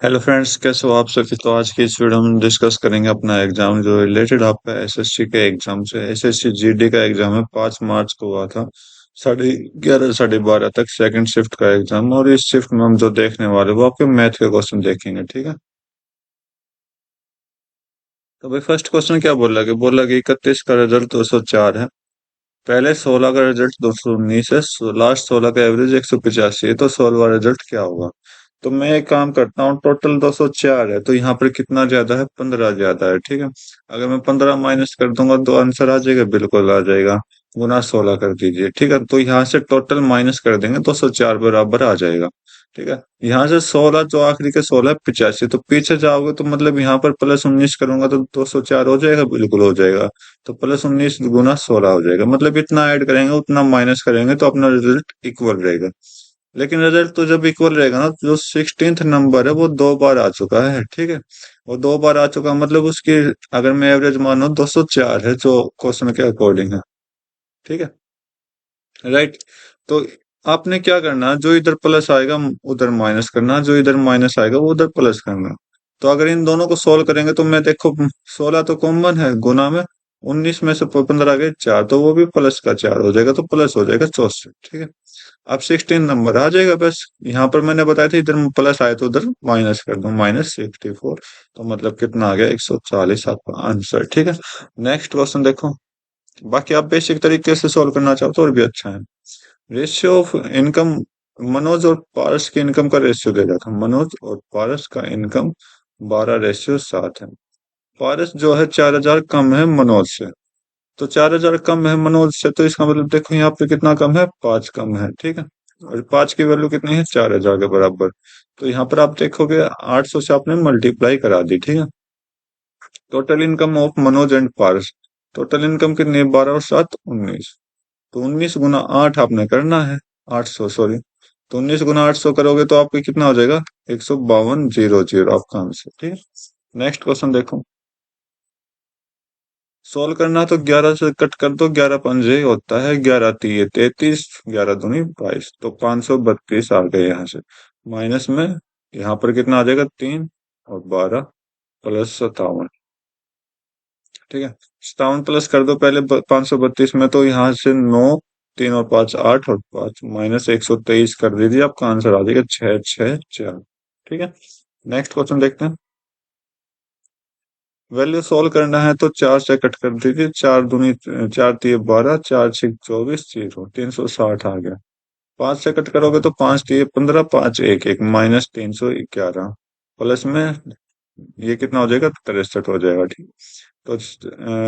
Hello friends, कैसे हो आप सभी। तो आज की इस वीडियो में हम डिस्कस करेंगे अपना एग्जाम जो रिलेटेड आपका एसएससी के एग्जाम से। एसएससी जीडी का एग्जाम है, 5 मार्च को हुआ था। 11:30 12:30 तक सेकंड शिफ्ट का एग्जाम। और इस शिफ्ट में हम जो देखने वाले वो आपके मैथ के क्वेश्चन देखेंगे, ठीक है। तो भाई फर्स्ट क्वेश्चन क्या बोला कि 31 का रिजल्ट 204 है। पहले 16 का रिजल्ट 219 है। लास्ट 16 का एवरेज 185 है, तो 16वां रिजल्ट क्या होगा। तो मैं एक काम करता हूँ, टोटल 204 है तो यहाँ पर कितना ज्यादा है, 15 ज्यादा है, ठीक है। अगर मैं 15 माइनस कर दूंगा तो आंसर आ जाएगा, बिल्कुल आ जाएगा। गुना 16 कर दीजिए, ठीक है। तो यहाँ से टोटल माइनस कर देंगे, 204 बराबर आ जाएगा, ठीक है। यहाँ से 16 जो आखिरी के 16 85, तो पीछे जाओगे तो मतलब यहाँ पर +19 करूंगा तो 204 हो जाएगा, बिल्कुल हो जाएगा। तो +19 गुना 16 हो जाएगा, मतलब इतना ऐड करेंगे उतना माइनस करेंगे तो अपना रिजल्ट इक्वल रहेगा। लेकिन रिजल्ट तो जब इक्वल रहेगा ना, तो जो 16th नंबर है वो 2 बार आ चुका है, ठीक है। वो 2 बार आ चुका मतलब उसकी, अगर मैं एवरेज मानो 204 है जो क्वेश्चन के अकॉर्डिंग है, ठीक है। राइट। तो आपने क्या करना है, जो इधर प्लस आएगा उधर माइनस करना, जो इधर माइनस आएगा वो उधर प्लस करना। तो अगर इन दोनों को सोल्व करेंगे तो मैं देखो, 16 तो कॉमन है, गुना में 19 में से 15 आ गए 4, तो वो भी प्लस का 4 हो जाएगा, तो प्लस हो जाएगा 64, ठीक है। अब 16 नंबर आ जाएगा बस। यहाँ पर मैंने बताया था इधर प्लस आए तो उधर माइनस कर दो, -64। तो मतलब कितना आ गया, 140 आपका आंसर, ठीक है। नेक्स्ट क्वेश्चन देखो। बाकी आप बेसिक तरीके से सॉल्व करना चाहो तो और भी अच्छा है। रेशियो ऑफ इनकम, मनोज और पारस की इनकम का रेशियो दे रहा था। मनोज और पारस का इनकम 12:7 है। पारस जो है 4,000 कम है मनोज से। तो 4,000 कम है मनोज से, तो इसका मतलब देखो यहाँ पे कितना कम है, 5 कम है, ठीक है। और 5 की वैल्यू कितनी है, 4,000 के बराबर। तो यहाँ पर आप देखोगे 800 से आपने मल्टीप्लाई करा दी, ठीक है। Total income of Manoj and Paras, total income कितनी है, 12 और 7 19। तो 19 गुना 8 आपने करना है, 800 सॉरी। तो 19 गुना 800 करोगे तो आपको कितना हो जाएगा, 152,000 आपका आंसर, ठीक है। नेक्स्ट क्वेश्चन देखो। सोल्व करना तो 11 से कट कर दो, 11 पंजे होता है, 11 तिये 33, 11 दूनी 22, तो 532 आ गए यहाँ से। माइनस में यहाँ पर कितना आ जाएगा, 3 और 12 +57, ठीक है। 57 प्लस कर दो पहले 532 में, तो यहाँ से 9, 3 और 5 8 और 5 -123 कर दीजिए, आपका आंसर आ जाएगा 664, ठीक है। नेक्स्ट क्वेश्चन देखते हैं। वैल्यू सोल्व करना है तो 4 से कट कर दीजिए, 4 दूनी 4 तिये 12, 4 6 24, 0 360 आ गया। 5 से कट करोगे तो 5 तिये 15, 5 1 1 -311, प्लस में ये कितना हो जाएगा, 63 हो जाएगा, ठीक। तो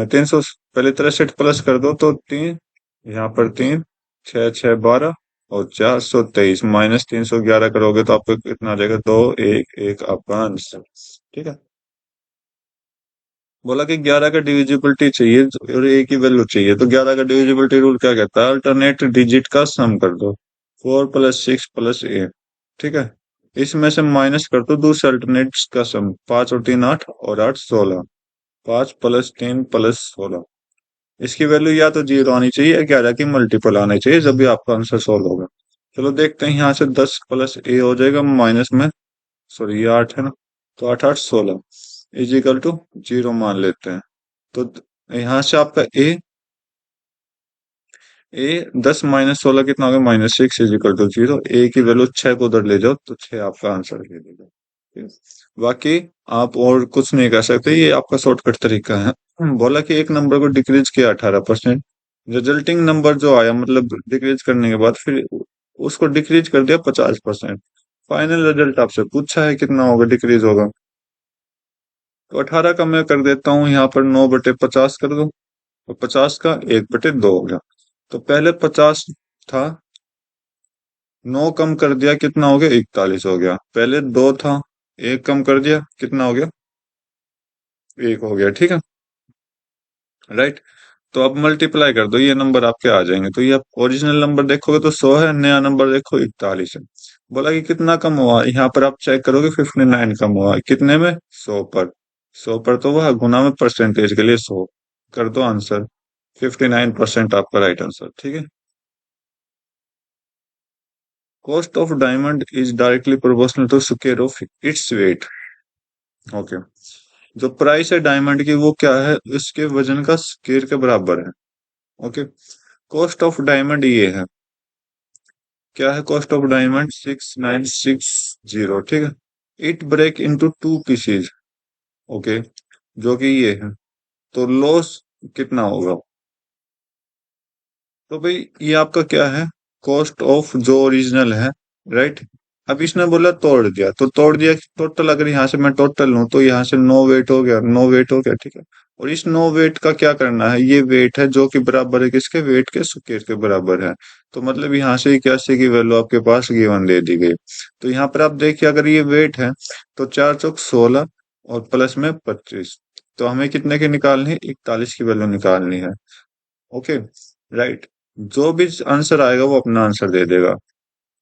300, पहले 63 प्लस कर दो तो 3, यहाँ पर 3, 6 6 12 और 423, -311 करोगे तो आपको कितना आ जाएगा, 2 1 1 आपका आंसर, ठीक है। बोला कि 11 का डिविजिबिलिटी चाहिए और ए की वैल्यू चाहिए, तो 11 का डिविजिबिलिटी रूल क्या कहता है, अल्टरनेट डिजिट का सम कर दो। 4 + 6 + 8, ठीक है। इसमें से माइनस कर दो दूसरे अल्टरनेट का सम, 5 और 3 8 और 8 16, 5 + 3 + 16। इसकी वैल्यू या तो 0 आनी चाहिए या 11 की मल्टीपल आनी चाहिए, जब भी आपका आंसर सोल्व होगा। चलो देखते हैं, यहाँ से 10 + a हो जाएगा, माइनस में, सॉरी ये 8 है ना, तो 8 8 16 इजिकल टू 0 मान लेते हैं। तो यहाँ से आपका ए 10 -16 कितना होगा, -6 इजिकल टू 0। ए की वैल्यू 6 को उधर ले जाओ तो 6 आपका आंसर दे देगा, ठीक है? बाकी आप और कुछ नहीं कर सकते, ये आपका शॉर्टकट तरीका है। बोला कि एक नंबर को डिक्रीज किया 18%, रिजल्टिंग नंबर जो आया मतलब डिक्रीज करने के बाद फिर उसको डिक्रीज कर दिया 50%। फाइनल रिजल्ट आपसे पूछा है कितना होगा, डिक्रीज होगा। तो 18 का मैं कर देता हूँ यहाँ पर 9/50 कर दो, और 50 का 1/2 हो गया। तो पहले 50 था, 9 कम कर दिया कितना हो गया, 41 हो गया। पहले 2 था, 1 कम कर दिया कितना हो गया, 1 हो गया, ठीक है। राइट। तो अब मल्टीप्लाई कर दो, ये नंबर आपके आ जाएंगे। तो ये आप ओरिजिनल नंबर देखोगे तो 100 है, नया नंबर देखो 41 है। बोला कि कितना कम हुआ, यहाँ पर आप चेक करोगे 59 कम हुआ कितने में, 100 पर। 100 पर तो वह गुना में परसेंटेज के लिए 100 कर दो, आंसर 59% आपका राइट आंसर, ठीक है। Cost of diamond is directly proportional to square of its weight. Okay, जो प्राइस है डायमंड की वो क्या है, उसके वजन का स्क्वायर के बराबर है। ओके, कॉस्ट ऑफ डायमंड ये है, क्या है कॉस्ट ऑफ डायमंड, 6960, ठीक है। It break into two pieces, okay, जो कि ये है, तो लॉस कितना होगा। तो भाई ये आपका क्या है, कॉस्ट ऑफ जो ओरिजिनल है, राइट। अब इसने बोला तोड़ दिया, तो तोड़ दिया टोटल, अगर यहाँ से मैं टोटल लूं तो यहाँ से नो वेट हो गया, नो वेट हो गया, ठीक है। और इस नो वेट का क्या करना है, ये वेट है जो कि बराबर है किसके, वेट के स्क्वायर के बराबर है। तो मतलब यहाँ से 81 की वैल्यू आपके पास गिवन दे दी गई। तो यहाँ पर आप देखिए, अगर ये वेट है तो 4 चौक 16 और प्लस में 25, तो हमें कितने की निकालनी है, 41 की वैल्यू निकालनी है। Okay, right. जो भी आंसर आएगा वो अपना आंसर दे देगा,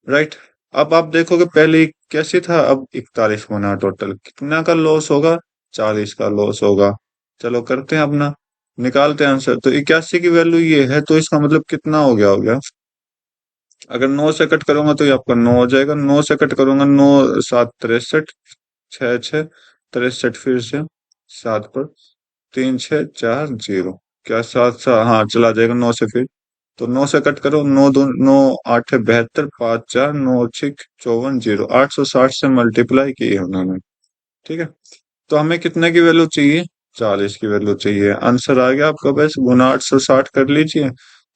राइट। अब आप देखोगे पहले कैसे था, अब 41 होना, टोटल कितना का लॉस होगा, 40 का लॉस होगा। चलो करते हैं अपना, निकालते हैं आंसर। तो 81 की वैल्यू ये है, तो इसका मतलब कितना हो गया, अगर 9 से कट करूंगा तो ये आपका 9 हो जाएगा, 9 से कट करूंगा, 9 7 63, 6 6 63, फिर से 7 पर 3 6 4 0, क्या 7 7, हाँ चला जाएगा 9 से फिर। तो 9 से कट करो, 9 2 9 8 72, 5 4 9 6 54 0, 860 से मल्टीप्लाई किए उन्होंने, ठीक है। तो हमें कितने की वैल्यू चाहिए, 40 की वैल्यू चाहिए। आंसर आ गया आपका, बस गुना 860 कर लीजिए।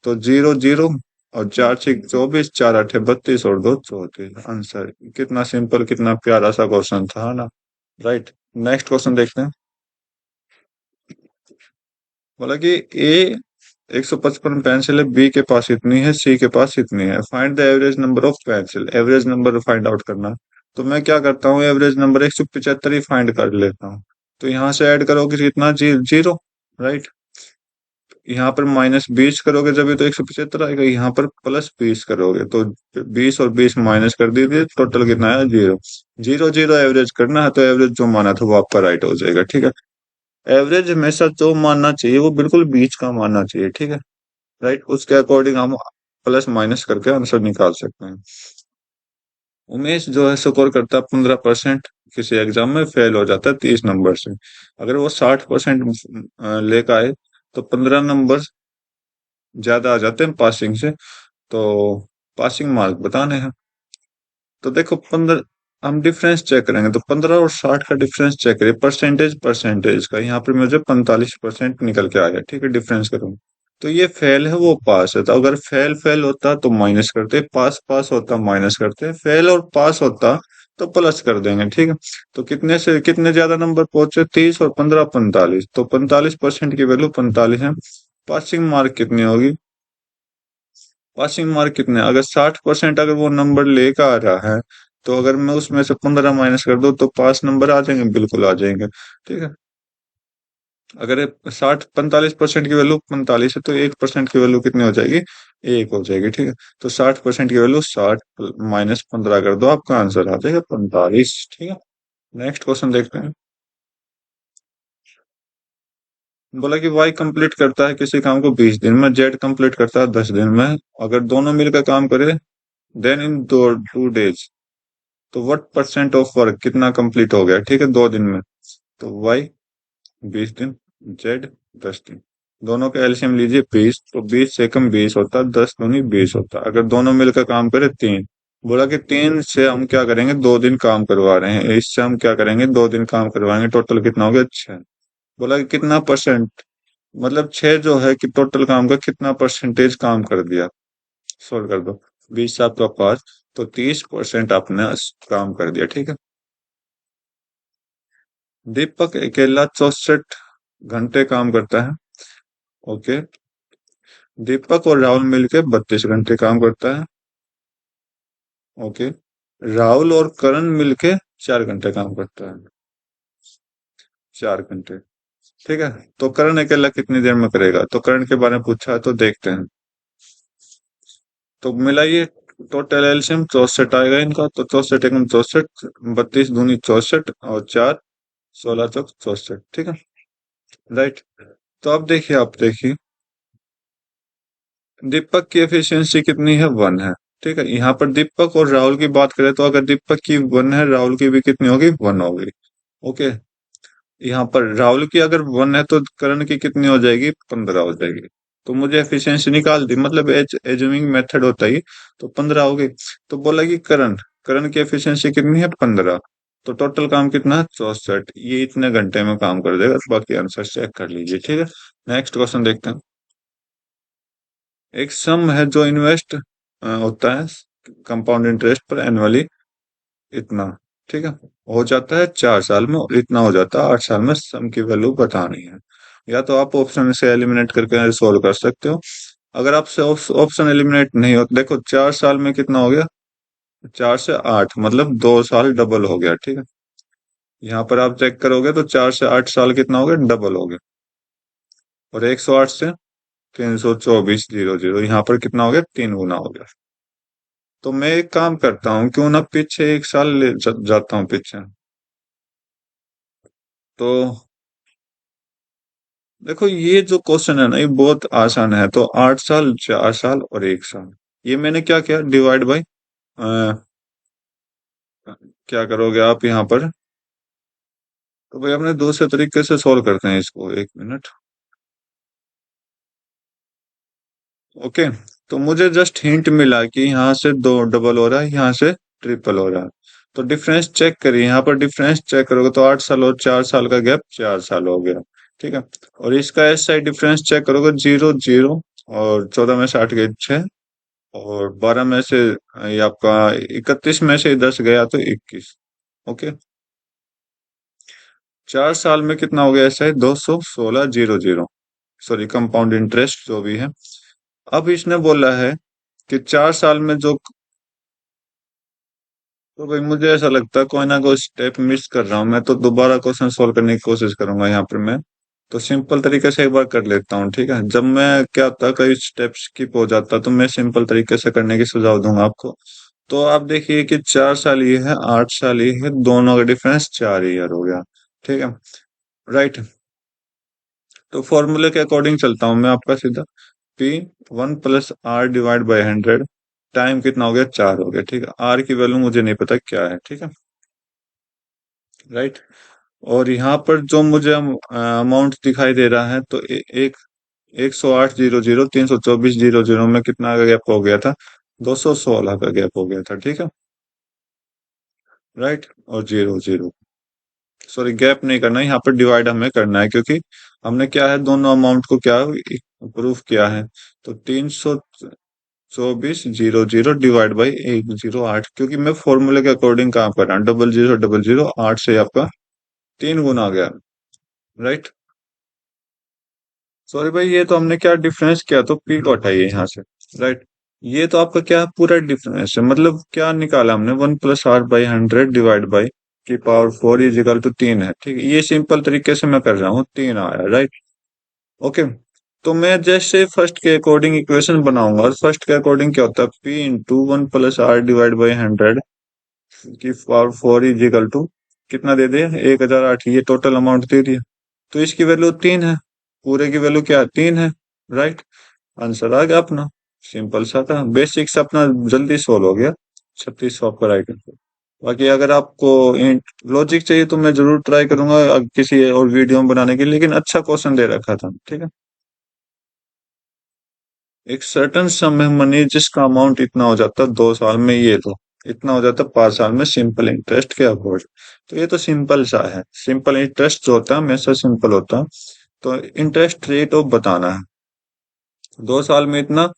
तो 0 0 और 4 6 24, 4 8 32 और 2 34, आंसर। कितना सिंपल, कितना प्यारा सा क्वेश्चन था ना, राइट। नेक्स्ट क्वेश्चन देखते हैं। बोला कि ए 155 पेंसिल है, बी के पास इतनी है, सी के पास इतनी है, find the average number of pencil, average number find out करना है। तो मैं क्या करता हूँ, एवरेज नंबर 175 ही फाइंड कर लेता हूँ। तो यहाँ से ऐड करोगे कितना, 0, राइट। यहाँ पर -20 करोगे जब तो 175 आएगा, यहाँ पर +20 करोगे तो 20 और 20 माइनस कर दीजिए, टोटल कितना है, 0 0 0 एवरेज करना है। तो एवरेज जो माना था वो आपका राइट हो जाएगा, ठीक है। एवरेज हमेशा जो मानना चाहिए वो बिल्कुल बीच का मानना चाहिए, ठीक है, राइट। उसके अकॉर्डिंग हम प्लस माइनस करके आंसर निकाल सकते हैं। उमेश जो है स्कोर करता है 15%, किसी एग्जाम में फेल हो जाता है 30 नंबर से। अगर वो 60% लेकर आए तो 15 नंबर ज्यादा आ जाते हैं पासिंग से। तो पासिंग मार्क बताने हैं। तो देखो 15, हम डिफरेंस चेक करेंगे तो 15 और 60 का डिफरेंस चेक करिए, परसेंटेज परसेंटेज का, यहाँ पर मुझे 45% निकल के आया, ठीक है। डिफरेंस करूंगा तो ये फेल है, वो पास है। तो अगर फेल फेल होता तो माइनस करते, पास पास होता माइनस करते, फेल और पास होता तो प्लस कर देंगे, ठीक है। तो कितने से कितने ज्यादा नंबर पहुंचे, 30 और 15 45, तो 45% की वैल्यू 45 है। पासिंग मार्क कितनी होगी, पासिंग मार्क कितने, अगर 60% अगर वो नंबर लेकर आ रहा है, तो अगर मैं उसमें से 15 माइनस कर दूं तो पास नंबर आ जाएंगे, बिल्कुल आ जाएंगे, ठीक है। अगर 60 45% की वैल्यू 45 है तो 1% की वैल्यू कितनी हो जाएगी, 1 हो जाएगी, ठीक है। तो 60% की वैल्यू 60 -15 कर दो, आपका आंसर आ जाएगा 45, ठीक है। नेक्स्ट क्वेश्चन देखते हैं। बोला कि वाई कंप्लीट करता है किसी काम को 20 दिन में, जेड कंप्लीट करता है 10 दिन में। अगर दोनों मिलकर काम करे देन इन 2 डेज, तो व्हाट परसेंट ऑफ वर्क, कितना कंप्लीट हो गया, ठीक है, 2 दिन में। तो वाई 20 दिन, जेड 10 दिन, दोनों का एलसीएम लीजिए 20, तो 20 से कम 20 होता है, 10 दूनी 20 होता है। अगर दोनों मिलकर काम करे 3, बोला कि 3 से हम क्या करेंगे, 2 दिन काम करवा रहे हैं, इससे हम क्या करेंगे, 2 दिन काम करवाएंगे, टोटल कितना हो गया, 6। बोला कि कितना परसेंट, मतलब 6 जो है कि टोटल काम का कितना परसेंटेज काम कर दिया, सोल्व कर दो। 20 से आपका 5, तो 30% आपने काम कर दिया, ठीक है। दीपक अकेला 64 घंटे काम करता है, ओके। दीपक और राहुल मिलके 32 घंटे काम करता है, ओके। राहुल और करण मिलके 4 घंटे काम करता है, 4 घंटे, ठीक है। तो करण अकेला कितनी देर में करेगा, तो करण के बारे में पूछा है, तो देखते हैं। तो मिलाइए, टोटल एलसीएम 64 आएगा इनका, तो 64 एकम 64, 32 दूनी 64 और 4 16 चौक 64, ठीक है, राइट। तो अब देखिए, आप देखिए दीपक की एफिशिएंसी कितनी है, 1 है, ठीक है, यहाँ पर दीपक और राहुल की बात करें तो अगर दीपक की 1 है, राहुल की भी कितनी होगी, 1 होगी। ओके, यहाँ पर राहुल की अगर 1 है तो करण की कितनी हो जाएगी, 15 हो जाएगी। तो मुझे एफिशिएंसी निकाल दी, मतलब एज्यूमिंग मेथड होता ही, तो 15 होगी। तो बोला कि करण करण की एफिशिएंसी कितनी है, 15। तो टोटल काम कितना है, 64। ये इतने घंटे में काम कर देगा, तो बाकी आंसर चेक कर लीजिए। ठीक है, नेक्स्ट क्वेश्चन देखते हैं। एक सम है जो इन्वेस्ट होता है कंपाउंड इंटरेस्ट पर एनुअली, इतना। ठीक है, हो जाता है 4 साल में, और इतना हो जाता है 8 साल में। सम की वैल्यू बतानी है। या तो आप ऑप्शन से एलिमिनेट करके सोल्व कर सकते हो। अगर आपसे ऑप्शन एलिमिनेट नहीं हो, देखो 4 साल में कितना हो गया, 4 से 8, मतलब 2 साल डबल हो गया। ठीक है, यहाँ पर आप चेक करोगे तो 4 से 8 साल कितना हो गया, डबल हो गया। और 108 से 324 0 0, यहाँ पर कितना हो गया, 3 गुना हो गया। तो मैं एक काम करता हूँ, क्यों ना पीछे 1 साल जाता हूँ पीछे। तो देखो ये जो क्वेश्चन है ना, ये बहुत आसान है। तो 8 साल, 4 साल और 1 साल, ये मैंने क्या किया, डिवाइड बाई, क्या करोगे आप यहाँ पर। तो भाई अपने दूसरे तरीके से सॉल्व करते हैं इसको, 1 मिनट। ओके, तो मुझे जस्ट हिंट मिला कि यहाँ से दो डबल हो रहा है, यहाँ से ट्रिपल हो रहा है। तो डिफरेंस चेक करिए, यहाँ पर डिफरेंस चेक करोगे तो 8 साल और 4 साल का गैप 4 साल हो गया। ठीक है, और इसका एस आई डिफरेंस चेक करोगे, 0 0, और 14 में से 8 गए 6, और 12 में से ये आपका 31 में से 10 गया तो 21। ओके, 4 साल में कितना हो गया, ऐसा है 216 0 0, सॉरी कंपाउंड इंटरेस्ट जो भी है। अब इसने बोला है कि 4 साल में जो, तो भाई मुझे ऐसा लगता है कोई ना कोई स्टेप मिस कर रहा हूँ मैं, तो दोबारा क्वेश्चन सोल्व करने की कोशिश करूंगा यहाँ पर मैं। तो सिंपल तरीके से एक बार कर लेता हूँ। ठीक है, जब मैं क्या होता कई स्टेप स्किप हो जाता तो मैं सिंपल तरीके से करने की सुझाव दूंगा आपको। तो आप देखिए कि 4 साल ये है, 8 साल ये है, दोनों का डिफरेंस 4 ईयर हो गया। ठीक है, राइट। तो फॉर्मूले के अकॉर्डिंग चलता हूँ मैं आपका सीधा। P 1 + R/100, टाइम कितना हो गया, 4 हो गया। ठीक है, आर की वैल्यू मुझे नहीं पता क्या है। ठीक है, राइट। और यहाँ पर जो मुझे अमाउंट दिखाई दे रहा है, तो एक 108 0 0, 324 0 0 में कितना का गैप हो गया था, 216 का गैप हो गया था। ठीक है, राइट। और 0 0, सॉरी गैप नहीं करना है, यहाँ पर डिवाइड हमें करना है, क्योंकि हमने क्या है, दोनों अमाउंट को क्या प्रूफ किया है। तो 324 0 0 डिवाइड बाई 108, क्योंकि मैं फॉर्मूले के अकॉर्डिंग काम कर रहा हूँ। 0000, 8 से आपका 3 गुना आ गया। राइट, सॉरी भाई, ये तो हमने क्या डिफरेंस किया, तो पी को हटाइए यहाँ से। राइट, ये तो आपका क्या पूरा डिफरेंस है, मतलब क्या निकाला हमने, 1 + R/100 डिवाइड बाई की पावर 4 इज इक्वल टू 3 है। ठीक है, ये सिंपल तरीके से मैं कर रहा हूँ, 3 आया। Right, okay. तो मैं जैसे फर्स्ट के अकॉर्डिंग इक्वेशन बनाऊंगा, और फर्स्ट के अकॉर्डिंग क्या होता है, P × 1 + R डिवाइड बाई 100 की पावर 4 इज इक्वल टू कितना दे दिया, 1008, ये टोटल अमाउंट दे दिया। तो इसकी वैल्यू 3 है, पूरे की वैल्यू क्या है, 3 है। राइट, आंसर आ गया अपना। सिंपल सा था, बेसिक्स अपना जल्दी सोल्व हो गया। 3600 आपका राइट आंसर। बाकी अगर आपको लॉजिक चाहिए तो मैं जरूर ट्राई करूंगा किसी और वीडियो में बनाने की, लेकिन अच्छा क्वेश्चन दे रखा था। ठीक है, एक सर्टन सम है मनी जिसका अमाउंट इतना हो जाता है 2 साल में, ये तो इतना हो जाता है 5 साल में, सिंपल इंटरेस्ट के अकॉर्ड। तो ये तो सिंपल सा है, सिंपल इंटरेस्ट जो होता है हमेशा सिंपल होता है। तो इंटरेस्ट रेट ऑफ बताना है, 2 साल में इतना,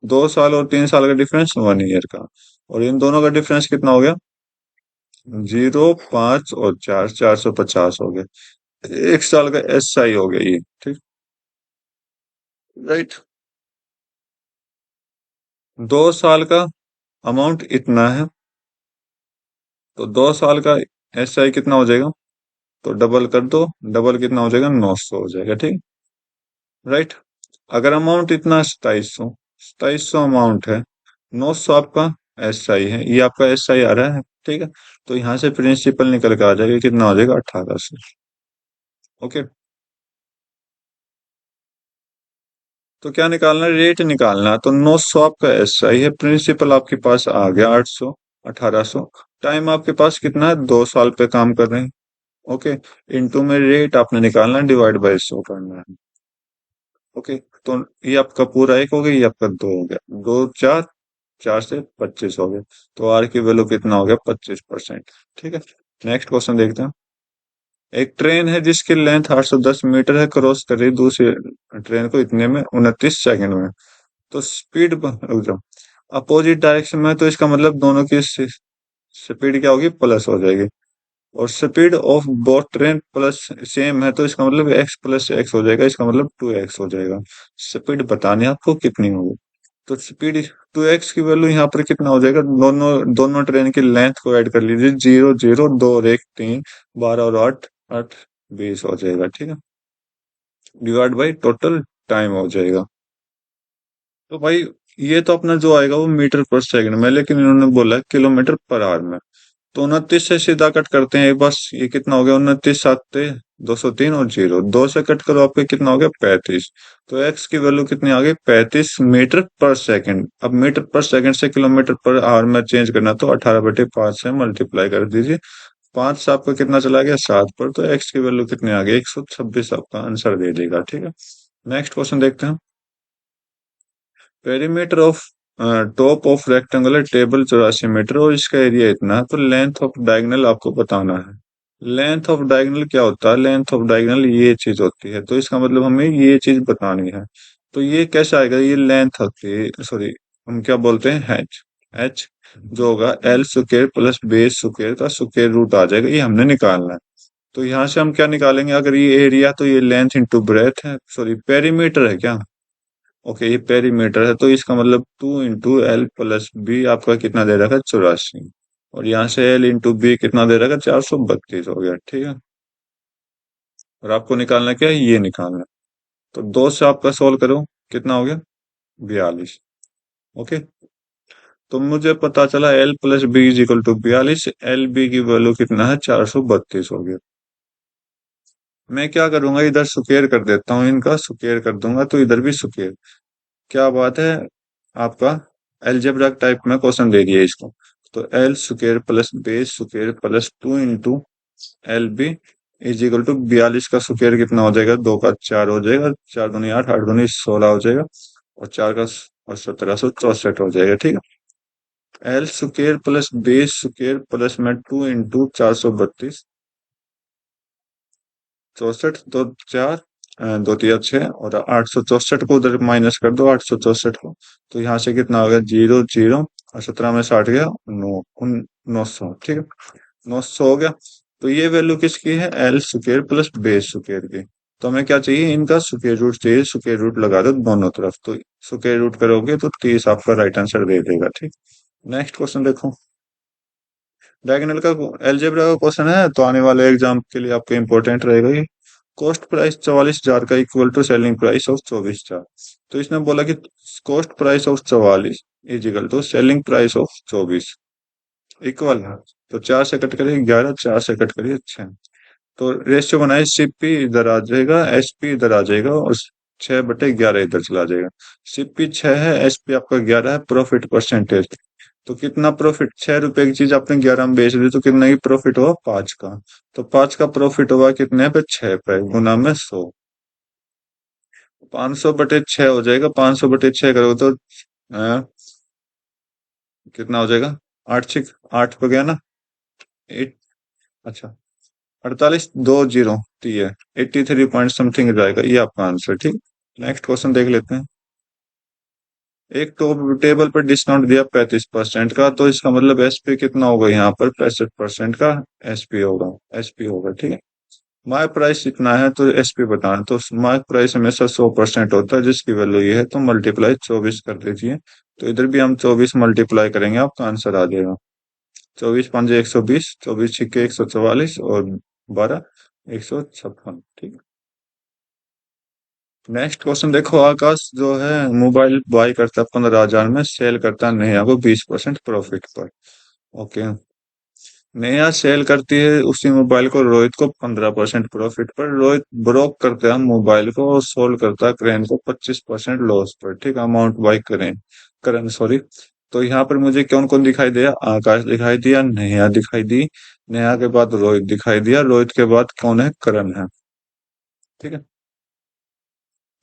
2 साल और 3 साल का डिफरेंस 1 ईयर का, और इन दोनों का डिफरेंस कितना हो गया, 0, 5 और 4, 450 हो गया। 1 साल का एस आई हो गया ये। ठीक, राइट। 2 साल का अमाउंट इतना है, तो 2 साल का एस आई कितना हो जाएगा, तो डबल कर दो, डबल कितना हो जाएगा, 900 हो जाएगा। ठीक, राइट। अगर अमाउंट इतना 2700, 2700 अमाउंट है, 900 आपका एस आई है, ये आपका एस आई आ रहा है। ठीक है, तो यहाँ से प्रिंसिपल निकल के आ जाएगा, कितना हो जाएगा, 1800। ओके, तो क्या निकालना है, रेट निकालना है। तो 900 आपका SI है, प्रिंसिपल आपके पास आ गया 800, 1800। टाइम आपके पास कितना है, 2 साल पे काम कर रहे हैं। ओके, इनटू में रेट आपने निकालना है, डिवाइड बाय 100 करना है। ओके, तो ये आपका पूरा एक हो गया, ये आपका दो हो गया, दो चार, चार से 25 हो गया। तो आर की वैल्यू कितना हो गया, 25%। ठीक है, नेक्स्ट क्वेश्चन देखते हैं। एक ट्रेन है जिसकी लेंथ 810 मीटर है, क्रॉस कर रही दूसरी ट्रेन को इतने में 29 सेकंड में। तो स्पीड अपोजिट डायरेक्शन में, तो इसका मतलब दोनों की स्पीड क्या होगी, प्लस हो जाएगी। और speed of both train plus same है, तो इसका मतलब एक्स प्लस एक्स हो जाएगा, इसका मतलब 2x हो जाएगा। स्पीड बतानी है आपको कितनी होगी। तो स्पीड 2x की वैल्यू यहाँ पर कितना हो जाएगा, दोनों दोनों ट्रेन की लेंथ को ऐड कर लीजिए, 0 0 2 और 1 3, 12 और 8 8 20 हो जाएगा। ठीक है, डिवाइड बाई टोटल टाइम हो जाएगा। तो भाई ये तो अपना जो आएगा वो मीटर पर सेकंड में, लेकिन इन्होंने बोला है किलोमीटर पर आवर में। तो 29 से सीधा कट करते हैं, बस ये कितना हो गया, 29 सात 203 और जीरो, दो से कट करो आपके कितना हो गया, 35। तो एक्स की वैल्यू कितनी आ गई, 35 मीटर पर सेकंड। अब मीटर पर सेकंड से किलोमीटर पर आवर में चेंज करना, तो 18/5 से मल्टीप्लाई कर दीजिए। 5 से आपका कितना चला गया, 7 पर। तो एक्स की वैल्यू कितनी आ गई, 126 आपका आंसर दे देगा। ठीक है, नेक्स्ट क्वेश्चन देखते हैं। Perimeter of top of rectangular table 84 metre और इसका एरिया इतना है, तो लेंथ ऑफ डायगोनल आपको बताना है। लेंथ ऑफ डायगोनल क्या होता है, लेंथ ऑफ डायगोनल ये चीज होती है, तो इसका मतलब हमें ये चीज बतानी है। तो ये कैसे आएगा, ये लेंथ होती है, सॉरी हम क्या बोलते हैं, एच। एच जो होगा L square plus base square का स्क्वायर रूट आ जाएगा, ये हमने निकालना है। तो यहाँ से हम क्या निकालेंगे, अगर ये एरिया तो ये लेंथ इंटू ब्रेथ है, सॉरी पेरीमीटर है क्या। ओके, ये पेरीमीटर है, तो इसका मतलब 2 इंटू L प्लस B आपका कितना दे रखा है, 84। और यहाँ से L इंटू B कितना दे रखा है, 432 हो गया। ठीक है, और आपको निकालना क्या है, ये निकालना है। तो दो से आपका सोल्व करो, कितना हो गया, 42। ओके, तो मुझे पता चला L+B = 42, LB की वैल्यू कितना है, 432 हो गया। मैं क्या करूंगा, इधर स्क्वायर कर देता हूँ, इनका स्क्वायर कर दूंगा, तो इधर भी स्क्वायर। क्या बात है, आपका एलजेब्रा टाइप में क्वेश्चन दे दिया इसको। तो L square plus base square plus 2 into LB is equal to 42 का स्क्वायर कितना हो जाएगा, 2 का 4 हो जाएगा, 4 दूनी 8, 8 दूनी 16 हो जाएगा, और 4 का और 1764 हो जाएगा। ठीक है, L square plus base square plus में 2 इंटू 432, 64 दो चार, दो तिया 6, और 864 को उधर माइनस कर दो, 864 को। तो यहाँ से कितना हो गया, 0 0, और 17 में 60 गया, 900। ठीक है, 900 हो गया। तो ये वैल्यू किसकी है, L square plus base square की। तो हमें क्या चाहिए, इनका स्क्वायर रूट चाहिए, स्क्वायर रूट लगा दो दोनों तरफ, तो स्क्वायर रूट करोगे तो 30 आपका राइट आंसर दे देगा। ठीक, नेक्स्ट क्वेश्चन देखो। डायगोनल का एलजेब्रा का क्वेश्चन है, तो आने वाले एग्जाम के लिए आपको इंपॉर्टेंट रहेगा ये। कॉस्ट प्राइस 44,000 का equal to selling price of 24,000। तो इसने बोला कि cost price of 44 is equal to selling price of 24 equal है। तो 4 से कट करिए 11, 4 से कट करिए 6। तो रेशियो बनाए, सीपी इधर आ जाएगा, एसपी इधर आ जाएगा, और 6/11 इधर चला जाएगा। सीपी 6 है, एसपी आपका 11 है, प्रॉफिट परसेंटेज। तो कितना प्रॉफिट, 6 रुपए की चीज आपने 11 में बेच दी, तो कितना की प्रॉफिट हुआ, 5 का। तो 5 का प्रॉफिट हुआ कितने पे, 6 पे, गुना में 100। 500/6 हो जाएगा, 500/6 करोगे तो कितना हो जाएगा, 8 पे गया ना, 8, अच्छा 48 20, तो ये 83 पॉइंट समथिंग जाएगा, ये आपका आंसर। ठीक, नेक्स्ट क्वेश्चन देख लेते हैं। एक टॉप टेबल पर डिस्काउंट दिया 35% का, तो इसका मतलब एसपी कितना होगा, यहाँ पर 65% का एसपी होगा, एसपी होगा। ठीक है, मार्क प्राइस इतना है, तो एसपी बताना। तो मार्क प्राइस हमेशा 100% होता है, जिसकी वैल्यू ये है, तो मल्टीप्लाई 24 कर दीजिए। तो इधर भी हम 24 मल्टीप्लाई करेंगे, आपका आंसर आ जाएगा। 24×5 120, 24×6 144, और 12 156। ठीक है, नेक्स्ट क्वेश्चन देखो। आकाश जो है मोबाइल बाय करता है 15,000 में, सेल करता है नेहा को 20% प्रॉफिट पर। ओके, नेहा सेल करती है उसी मोबाइल को रोहित को 15% प्रॉफिट पर। रोहित ब्रोक करते हैं मोबाइल को और सोल्ड करता है करेन को 25% लॉस पर। ठीक है, अमाउंट बाई करें करण सॉरी। तो यहाँ पर मुझे कौन कौन दिखाई दिया? आकाश दिखाई दिया, नेहा दिखाई दी, नेहा के बाद रोहित दिखाई दिया, रोहित के बाद कौन है? करण है। ठीक है,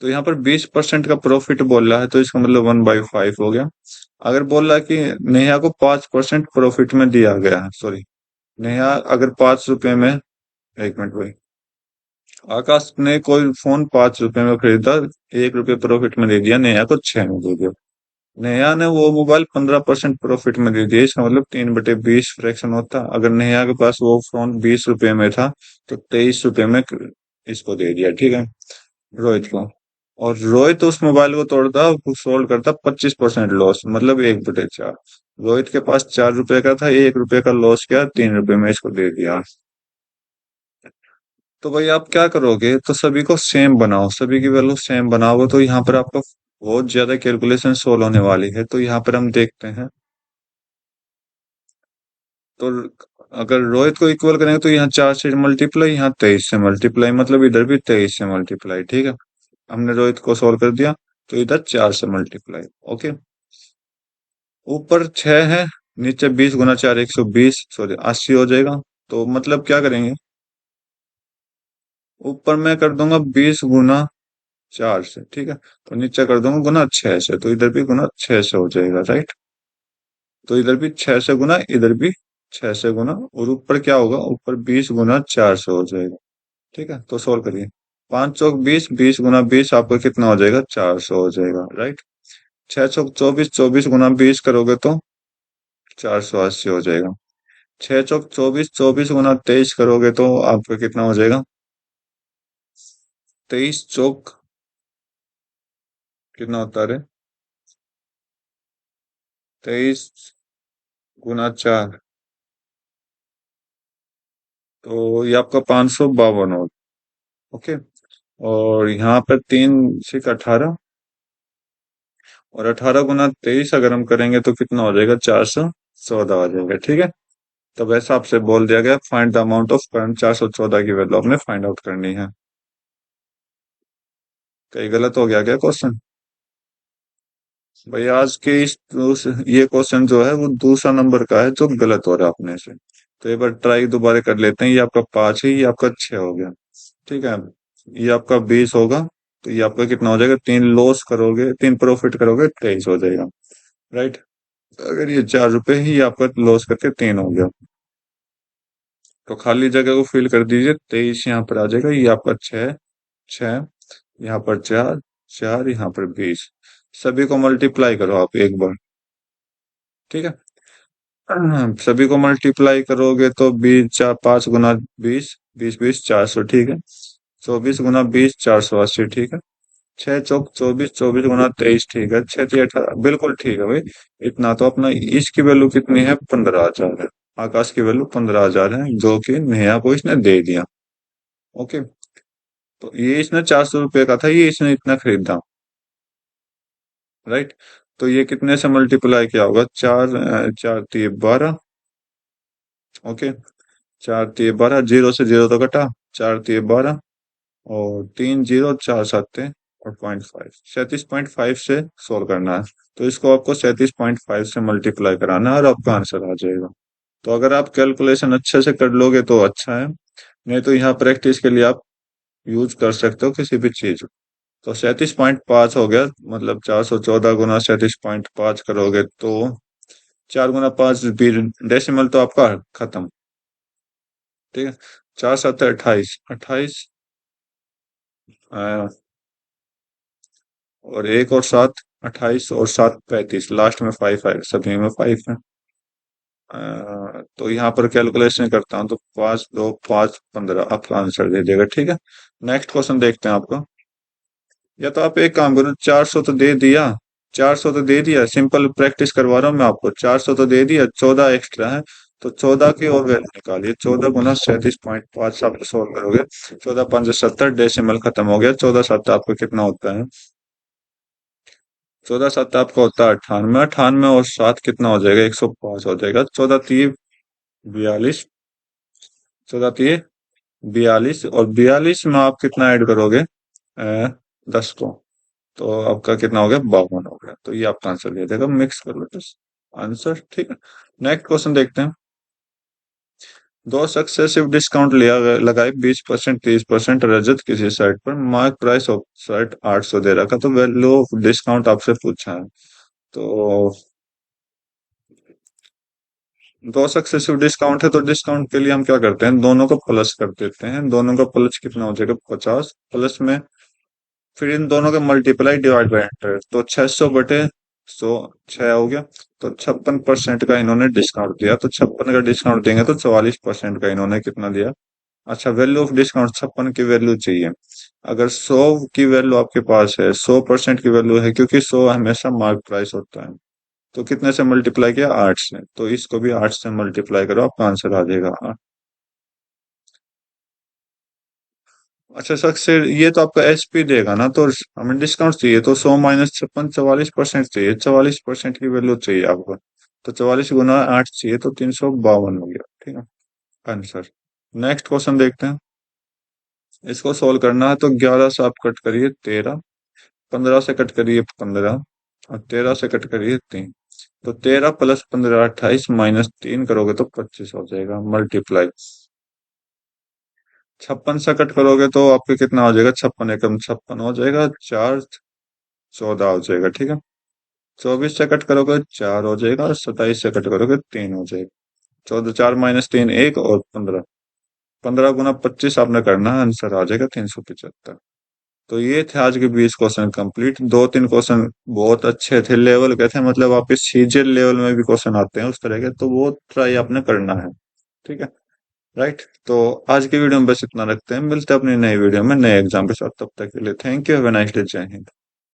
तो यहाँ पर 20% का प्रॉफिट बोल रहा है तो इसका मतलब 1/5 हो गया। अगर बोल रहा है कि नेहा को 5% प्रॉफिट में दिया गया है, सॉरी, नेहा अगर 5 रुपए में, एक मिनट भाई, आकाश ने कोई फोन 5 रुपए में खरीदा, 1 रुपए प्रॉफिट में दे दिया, नेहा को 6 में दे दिया। नेहा ने वो मोबाइल 15% प्रॉफिट में दे दिया, इसका मतलब 3/20 फ्रैक्शन होता। अगर नेहा के पास वो फोन 20 रुपए में था तो 23 रुपए में इसको दे दिया। ठीक है, रोहित को। और रोहित उस मोबाइल को तोड़ता, सोल्ड करता 25% लॉस, मतलब 1/4। रोहित के पास 4 रुपए का था, 1 रुपए का लॉस किया, 3 रुपए में इसको दे दिया। तो भाई आप क्या करोगे? तो सभी को सेम बनाओ, सभी की वैल्यू सेम बनाओगे तो यहाँ पर आपका बहुत ज्यादा कैलकुलेशन सोल्व होने वाली है। तो यहाँ पर हम देखते हैं। तो अगर रोहित को इक्वल करेंगे तो यहाँ 4 से मल्टीप्लाई, यहाँ 23 से मल्टीप्लाई, मतलब इधर भी 23 से मल्टीप्लाई। ठीक है, हमने रोहित को सोल्व कर दिया तो इधर 4 से मल्टीप्लाई। ओके, ऊपर 6 है, नीचे 20 × 4 120, सॉरी 80 हो जाएगा। तो मतलब क्या करेंगे? ऊपर मैं कर दूंगा 20 × 4 से। ठीक है, तो नीचे कर दूंगा गुना 6 से, तो इधर भी गुना 6 से हो जाएगा, राइट। तो इधर भी 6 से गुना, इधर भी 6 से गुना, और ऊपर क्या होगा? ऊपर 20 × 4 से हो जाएगा। ठीक है, तो सोल्व करिए। 5 चौक 20, 20 × 20 आपका कितना हो जाएगा? 400 हो जाएगा, राइट। 6 चौक 24, 24 × 20 करोगे तो 480 हो जाएगा। 6 चौक 24, 24 × 23 करोगे तो आपका कितना हो जाएगा? 23 चौक कितना होता है? 23 × 4, तो ये आपका 552 हो। ओके, और यहाँ पर 3 × 6 = 18, और 18 × 23 अगर हम करेंगे तो कितना हो जाएगा? 414 हो जाएगा। ठीक है, तो वैसा आपसे बोल दिया गया find the amount of current, 414 की वैल्यू आपने फाइंड आउट करनी है। कहीं गलत हो गया क्या क्वेश्चन? भाई आज के ये क्वेश्चन जो है वो दूसरा नंबर का है जो गलत हो रहा है अपने से। तो एक बार ट्राई दोबारा कर लेते हैं। ये आपका 5 है, ये आपका 6 हो गया। ठीक है, ये आपका 20 होगा, तो ये आपका कितना हो जाएगा? 3 लॉस करोगे, 3 प्रॉफिट करोगे, 23 हो जाएगा, राइट। अगर ये 4 रुपए ही, ये आपका लॉस करके 3 हो गया, तो खाली जगह को फिल कर दीजिए। 23 यहाँ पर आ जाएगा, ये आपका 6, 6 यहाँ पर 4, 4 यहाँ पर 20। सभी को मल्टीप्लाई करो आप एक बार। ठीक है, सभी को मल्टीप्लाई करोगे तो 5 × 20, 20 20 400। ठीक है, 24 × 20 480। ठीक है, 6 चौक 24, 24 × 23। ठीक है, 6 × 18, बिल्कुल ठीक है भाई। इतना तो अपना, इसकी वैल्यू कितनी है? 15,000 है। आकाश की वैल्यू 15,000 है, जो कि नेहा को इसने दे दिया। ओके, तो ये इसने 400 रुपये का था, ये इसने इतना खरीदा, राइट। तो ये कितने से मल्टीप्लाई किया होगा? 4 4 × 3 = 12। ओके, 4 × 3 = 12, जीरो से जीरो तो कटा, 4 × 3 = 12, और 3 0 4 7 और 0.5, 37.5 से सोल्व करना है। तो इसको आपको 37.5 से मल्टीप्लाई कराना है और आपका आंसर आ जाएगा। तो अगर आप कैलकुलेशन अच्छे से कर लोगे तो अच्छा है, नहीं तो यहाँ प्रैक्टिस के लिए आप यूज कर सकते हो किसी भी चीज। तो 37.5 हो गया, मतलब 414 गुना 37.5 करोगे तो 4 × 5 डेसिमल तो आपका खत्म। ठीक है, 4 7 28, 28, और 1 और 7 28, और 7 35, लास्ट में 5 है, सभी में 5 है। तो यहाँ पर कैलकुलेशन करता हूँ तो 5 2 5 15 आपका आंसर दे देगा। ठीक है, नेक्स्ट क्वेश्चन देखते हैं आपका। या तो आप एक काम करो, 400 तो दे दिया, 400 तो दे दिया, सिंपल प्रैक्टिस करवा रहा हूँ मैं आपको। 400 तो दे दिया, 14 एक्स्ट्रा है, तो 14 की और वैल्यू निकालिए। 14 × 37.5 आप सोल्व करोगे, 14 5 70, डेसिमल खत्म हो गया। 14 7 आपका कितना होता है? 14 7 आपका होता है 98, 98 और 7 कितना हो जाएगा? 105 हो जाएगा। 14 3 42 14 3 42, और 42 में आप कितना ऐड करोगे? 10 को। तो आपका कितना हो गया? 52 हो गया। तो ये आपका आंसर ये देगा, मिक्स कर लो आंसर। ठीक है, नेक्स्ट क्वेश्चन देखते हैं। दो सक्सेसिव डिस्काउंट लिया लगाए 20%, 30% रजत किसी साइट पर, मार्क प्राइस ऑफ साइट 800 दे रखा, तो वैल्यू ऑफ डिस्काउंट आपसे पूछा है। तो दो सक्सेसिव डिस्काउंट है, तो डिस्काउंट के लिए हम क्या करते हैं, दोनों को प्लस कर देते हैं। दोनों का प्लस कितना हो जाएगा? 50 प्लस में, फिर इन दोनों के मल्टीप्लाई डिवाइड बाई 100, तो 600/100 6 हो गया। तो 56% का इन्होंने डिस्काउंट दिया, तो 56 का डिस्काउंट देंगे तो 44% का इन्होंने कितना दिया? अच्छा, वैल्यू ऑफ डिस्काउंट 56 की वैल्यू चाहिए। अगर 100 की वैल्यू आपके पास है, 100% की वैल्यू है, क्योंकि 100 हमेशा मार्क प्राइस होता है, तो कितने से मल्टीप्लाई किया? 8 से। तो इसको भी 8 से मल्टीप्लाई करो, आपका आंसर आ जाएगा 8। अच्छा सर, सिर ये तो आपका एसपी देगा ना, तो हमें डिस्काउंट चाहिए, तो 100 - 56 44% चाहिए, 44% की वैल्यू चाहिए आपको। तो 44 × 8 चाहिए, तो 352 हो गया। ठीक है, आंसर। नेक्स्ट क्वेश्चन देखते हैं। इसको सोल्व करना है, तो 11 से आप कट करिए 13, 15 से कट करिए 15, और 13 से कट करिए 3। तो 13 + 15 28, -3 करोगे तो 25 हो जाएगा, मल्टीप्लाई। 56 से कट करोगे तो आपके कितना हो जाएगा? 56 एकम 56 हो जाएगा, 4 14 हो जाएगा। ठीक है, 24 से कट करोगे 4 हो जाएगा, और 27 से कट करोगे 3 हो जाएगा। 14 4 -3 1, और 15, 15 × 25 आपने करना है, आंसर आ जाएगा 375। तो ये थे आज के 20 क्वेश्चन कंप्लीट। 2-3 क्वेश्चन बहुत अच्छे थे, लेवल के थे, मतलब आप इस सीजीएल लेवल में भी क्वेश्चन आते हैं उस तरह के, तो वो ट्राई आपने करना है। ठीक है, राइट। तो आज की वीडियो में बस इतना रखते हैं, मिलते हैं अपनी नई वीडियो में नए एग्जाम के साथ। तब तक के लिए thank you, have a nice day, जय हिंद।